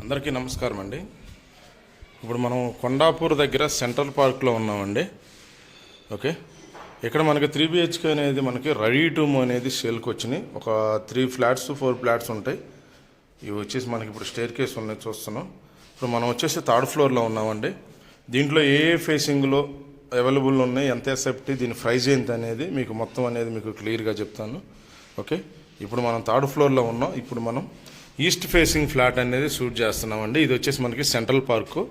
అందరికీ నమస్కారం అండి. ఇప్పుడు మనం కొండాపూర్ దగ్గర సెంట్రల్ పార్క్లో ఉన్నామండి. ఓకే, ఇక్కడ మనకి 3 BHK అనేది మనకి రెడీ టు మూవ్ అనేది సేల్కి వచ్చినాయి. ఒక 3 ఫ్లాట్స్ 4 ఫ్లాట్స్ ఉంటాయి. ఇవి వచ్చేసి మనకి ఇప్పుడు స్టేర్ కేస్ ఉన్నాయి చూస్తున్నాం. ఇప్పుడు మనం వచ్చేసి 3rd ఫ్లోర్లో ఉన్నామండి. దీంట్లో ఏ ఫేసింగ్లో అవైలబుల్ ఉన్నాయి, ఎంత ఎస్ఎఫ్టీ, దీని ప్రైజ్ ఎంత అనేది మీకు మొత్తం అనేది మీకు క్లియర్గా చెప్తాను. ఓకే, ఇప్పుడు మనం 3rd ఫ్లోర్లో ఉన్నాం. ఇప్పుడు మనం ఈస్ట్ ఫేసింగ్ ఫ్లాట్ అనేది షూట్ చేస్తున్నామండి. ఇది వచ్చేసి మనకి సెంట్రల్ పార్కు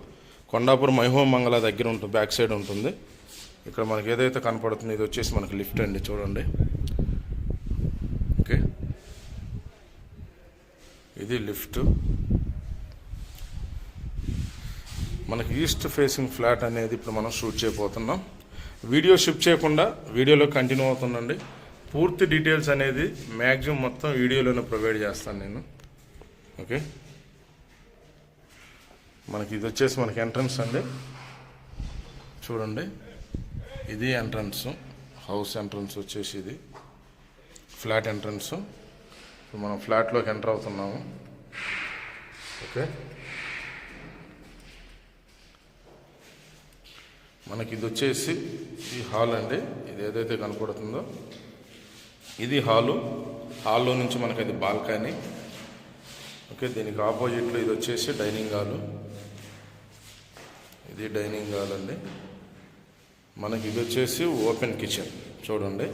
కొండాపూర్ మైహోమంగళ దగ్గర ఉంటుంది, బ్యాక్ సైడ్ ఉంటుంది. ఇక్కడ మనకి ఏదైతే కనపడుతుందో ఇది వచ్చేసి మనకి లిఫ్ట్ అండి, చూడండి. ఓకే, ఇది లిఫ్ట్. మనకి ఈస్ట్ ఫేసింగ్ ఫ్లాట్ అనేది ఇప్పుడు మనం షూట్ చేయబోతున్నాం. వీడియో షిఫ్ట్ చేయకుండా వీడియోలో కంటిన్యూ అవుతుందండి. పూర్తి డీటెయిల్స్ అనేది మ్యాక్సిమం మొత్తం వీడియోలోనే ప్రొవైడ్ చేస్తాను నేను. ఓకే, మనకి ఇది వచ్చేసి మనకి ఎంట్రన్స్ అండి, చూడండి. ఇది ఎంట్రన్స్, హౌస్ ఎంట్రన్స్ వచ్చేసి ఇది ఫ్లాట్ ఎంట్రన్స్. ఇప్పుడు మనం ఫ్లాట్లోకి ఎంటర్ అవుతున్నాము. ఓకే, మనకి ఇది వచ్చేసి ఈ హాల్ అండి. ఇది ఏదైతే కనపడుతుందో ఇది హాల్లో నుంచి మనకి అది బాల్కనీ. ఓకే, దీనికి ఆపోజిట్లో ఇది వచ్చేసి డైనింగ్ హాలు. ఇది డైనింగ్ హాల్ అండి. మనకి ఇది వచ్చేసి ఓపెన్ కిచెన్, చూడండి.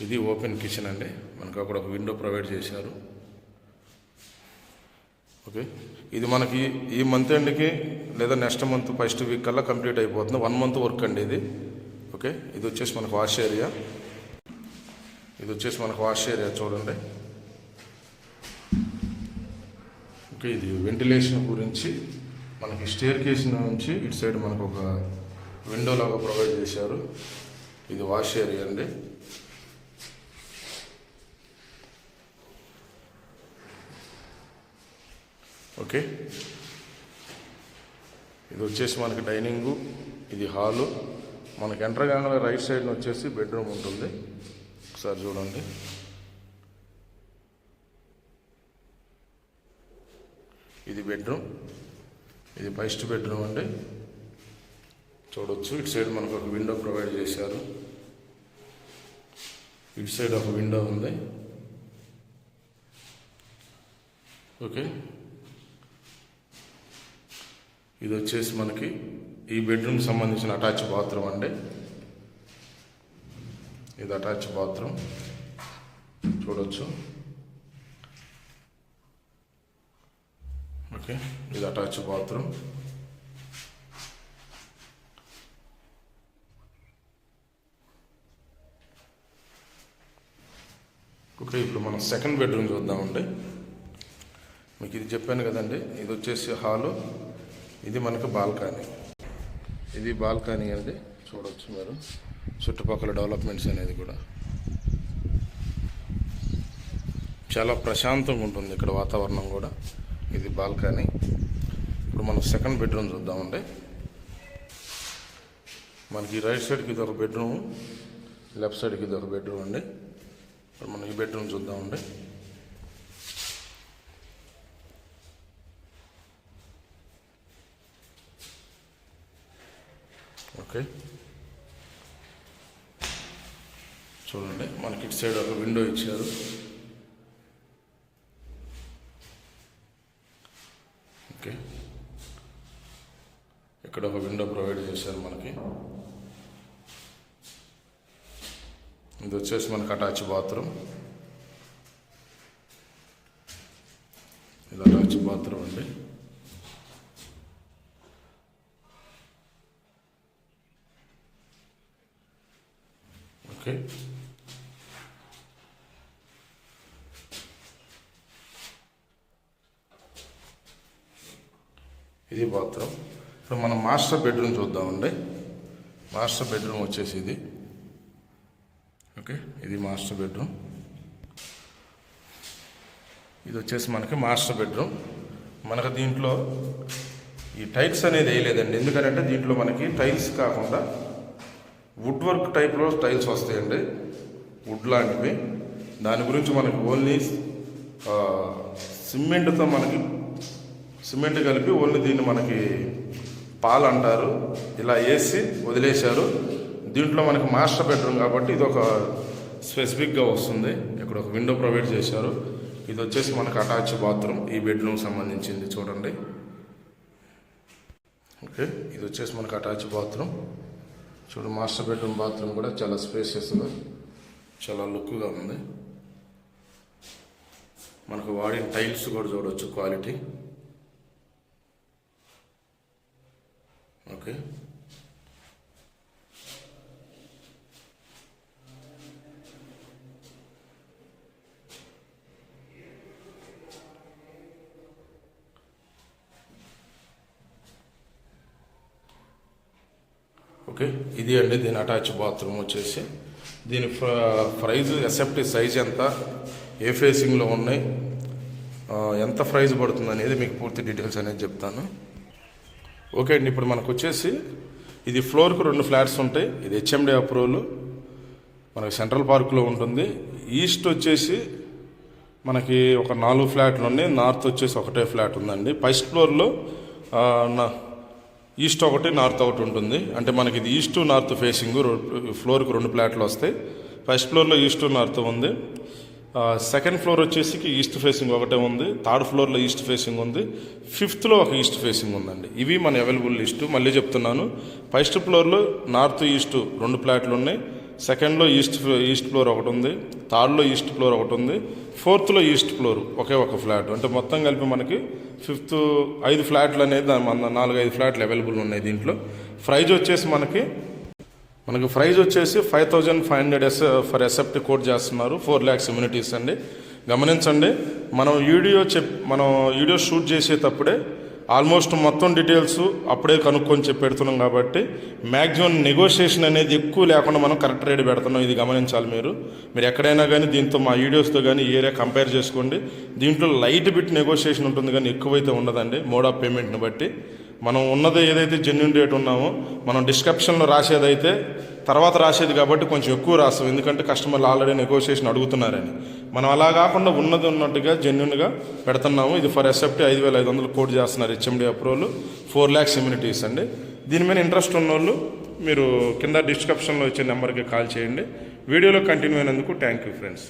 ఇది ఓపెన్ కిచెన్ అండి. మనకు అక్కడ ఒక విండో ప్రొవైడ్ చేశారు. ఓకే, ఇది మనకి ఈ మంత్ ఎండ్కి లేదా నెక్స్ట్ మంత్ ఫస్ట్ వీక్ కల్లా కంప్లీట్ అయిపోతుంది. 1 మంత్ వర్క్ అండి ఇది. ఓకే, ఇది వచ్చేసి మనకు వాష్ ఏరియా. ఇది వచ్చేసి మనకు వాష్ ఏరియా, చూడండి. ఓకే, ఇది వెంటిలేషన్ గురించి మనకి స్టేర్ కేస్ నుంచి ఇటు సైడ్ మనకు ఒక విండో లాగా ప్రొవైడ్ చేశారు. ఇది వాష్ ఏరియా అండి. ఓకే, ఇది వచ్చేసి మనకి డైనింగు, ఇది హాలు. మనకి ఎంటర్ కాగానే రైట్ సైడ్ని వచ్చేసి బెడ్రూమ్ ఉంటుంది. ఒకసారి చూడండి. ఇది బెడ్రూమ్, ఇది ఫస్ట్ బెడ్రూమ్ అండి, చూడొచ్చు. ఇటు సైడ్ మనకు ఒక విండో ప్రొవైడ్ చేశారు. ఇటు సైడ్ ఒక విండో ఉంది. ఓకే, ఇది వచ్చేసి మనకి ఈ బెడ్రూమ్ సంబంధించిన అటాచ్ బాత్రూమ్ అండి. ఇది అటాచ్ బాత్రూమ్, చూడొచ్చు. ఓకే, ఇది అటాచ్ బాత్రూమ్. ఓకే, ఇప్పుడు మనం సెకండ్ బెడ్రూమ్ చూద్దామండి. మీకు ఇది చెప్పాను కదండి, ఇది వచ్చేసి హాలు, ఇది మనకు బాల్కనీ. ఇది బాల్కనీ అండి, చూడవచ్చు మీరు. చుట్టుపక్కల డెవలప్మెంట్స్ అనేది కూడా చాలా ప్రశాంతంగా ఉంటుంది ఇక్కడ వాతావరణం కూడా. ఇది బాల్కనీ. ఇప్పుడు మనం సెకండ్ బెడ్రూమ్ చూద్దామండి. మనకి రైట్ సైడ్కి ఇది ఒక బెడ్రూమ్, లెఫ్ట్ సైడ్కి ఇది ఒక బెడ్రూమ్ అండి. ఇప్పుడు మనం ఈ బెడ్రూమ్ చూద్దామండి. ఓకే, చూడండి. మనకి ఇటు సైడ్ ఒక విండో ఇచ్చారు. ఓకే, ఇక్కడ ఒక విండో ప్రొవైడ్ చేశారు మనకి. ఇది వచ్చేసి మనకి అటాచ్ బాత్రూమ్. ఇది అటాచ్ బాత్రూమ్ అండి. ఓకే, ఇది బాత్రూమ్. ఇప్పుడు మనం మాస్టర్ బెడ్రూమ్ చూద్దామండి. మాస్టర్ బెడ్రూమ్ వచ్చేసి ఇది. ఓకే, ఇది మాస్టర్ బెడ్రూమ్. ఇది వచ్చేసి మనకి మాస్టర్ బెడ్రూమ్. మనకు దీంట్లో ఈ టైల్స్ అనేది వేయలేదండి. ఎందుకంటే దీంట్లో మనకి టైల్స్ కాకుండా వుడ్ వర్క్ టైప్లో టైల్స్ వస్తాయండి, వుడ్ లాంటివి. దాని గురించి మనకి ఓన్లీ సిమెంట్తో మనకి సిమెంట్ కలిపి ఓన్లీ దీన్ని మనకి పాలు అంటారు, ఇలా వేసి వదిలేశారు. దీంట్లో మనకి మాస్టర్ బెడ్రూమ్ కాబట్టి ఇది ఒక స్పెసిఫిక్గా వస్తుంది. ఇక్కడ ఒక విండో ప్రొవైడ్ చేశారు. ఇది వచ్చేసి మనకు అటాచ్ బాత్రూమ్, ఈ బెడ్రూమ్ సంబంధించింది చూడండి. ఓకే, ఇది వచ్చేసి మనకు అటాచ్ బాత్రూమ్. చూడు, మాస్టర్ బెడ్రూమ్ బాత్రూమ్ కూడా చాలా స్పేషియస్గా, చాలా లుక్గా ఉంది. మనకు వాడిన టైల్స్ కూడా చూడవచ్చు క్వాలిటీ. ఓకే, ఓకే ఇది అండి దీని అటాచ్ బాత్రూమ్ వచ్చేసి. దీని ప్రైజ్ ఎస్ఎఫ్టీ సైజ్ ఎంత, ఏ ఫేసింగ్లో ఉన్నాయి, ఎంత ప్రైజ్ పడుతుంది అనేది మీకు పూర్తి డీటెయిల్స్ అనేది చెప్తాను. ఓకే అండి, ఇప్పుడు మనకు వచ్చేసి ఇది ఫ్లోర్కు 2 ఫ్లాట్స్ ఉంటాయి. ఇది హెచ్ఎండి అప్రూవల్, మనకి సెంట్రల్ పార్క్లో ఉంటుంది. ఈస్ట్ వచ్చేసి మనకి ఒక 4 ఫ్లాట్లు ఉన్నాయి, నార్త్ వచ్చేసి ఒకటే ఫ్లాట్ ఉందండి. ఫస్ట్ ఫ్లోర్లో ఈస్ట్ ఒకటి, నార్త్ ఒకటి ఉంటుంది. అంటే మనకి ఇది ఈస్ట్ నార్త్ ఫేసింగ్, ఫ్లోర్కి 2 ఫ్లాట్లు వస్తాయి. ఫస్ట్ ఫ్లోర్లో ఈస్ట్ నార్త్ ఉంది. సెకండ్ ఫ్లోర్ వచ్చేసి ఈస్ట్ ఫేసింగ్ ఒకటే ఉంది. థర్డ్ ఫ్లోర్లో ఈస్ట్ ఫేసింగ్ ఉంది. ఫిఫ్త్లో ఒక ఈస్ట్ ఫేసింగ్ ఉందండి. ఇవి మన అవైలబుల్ లిస్టు. మళ్ళీ చెప్తున్నాను, ఫస్ట్ ఫ్లోర్లో నార్త్ ఈస్ట్ 2 ఫ్లాట్లు ఉన్నాయి. సెకండ్లో ఈస్ట్ ఫ్లోర్ ఒకటి ఉంది. థర్డ్లో ఈస్ట్ ఫ్లోర్ ఒకటి ఉంది. ఫోర్త్లో ఈస్ట్ ఫ్లోర్ ఒకే ఒక ఫ్లాట్. అంటే మొత్తం కలిపి మనకి 5 ఫ్లాట్లు అనేది 4-5 ఫ్లాట్లు అవైలబుల్ ఉన్నాయి దీంట్లో. ప్రైజ్ వచ్చేసి మనకి ప్రైజ్ వచ్చేసి 5500 ఫర్ ఎస్ఎఫ్టీ కోట్ చేస్తున్నారు. 4 lakhs ఇమ్యూనిటీస్ అండి. గమనించండి, మనం వీడియో షూట్ చేసేటప్పుడే ఆల్మోస్ట్ మొత్తం డీటెయిల్స్ అప్పుడే కనుక్కొని పెడుతున్నాం కాబట్టి మ్యాక్సిమం నెగోషియేషన్ అనేది ఎక్కువ లేకుండా మనం కరెక్ట్ రేట్ పెడుతున్నాం. ఇది గమనించాలి మీరు ఎక్కడైనా కానీ దీంతో మా వీడియోస్తో కానీ ఏరియా కంపేర్ చేసుకోండి. దీంట్లో లైట్ బిట్ నెగోషియేషన్ ఉంటుంది కానీ ఎక్కువైతే ఉండదండి. మోడ్ ఆఫ్ పేమెంట్ని బట్టి మనం ఉన్నది ఏదైతే జెన్యూన్ రేట్ ఉన్నామో మనం డిస్క్రిప్షన్లో రాసేదైతే తర్వాత రాసేది కాబట్టి కొంచెం ఎక్కువ రాస్తాం, ఎందుకంటే కస్టమర్లు ఆల్రెడీ నెగోషియేషన్ అడుగుతున్నారని. మనం అలా కాకుండా ఉన్నది ఉన్నట్టుగా జెన్యూన్గా పెడుతున్నాము. ఇది ఫర్ ఎస్ఎఫ్టీ 5500 కోట్ చేస్తున్నారు. హెచ్ఎండి అప్రూవల్, 4 lakhs ఇమ్యూనిటీస్ అండి. దీని మీద ఇంట్రెస్ట్ ఉన్నోళ్ళు మీరు కింద డిస్క్రిప్షన్లో ఇచ్చే నెంబర్కి కాల్ చేయండి. వీడియోలో కంటిన్యూ అయినందుకు థ్యాంక్ యూ ఫ్రెండ్స్.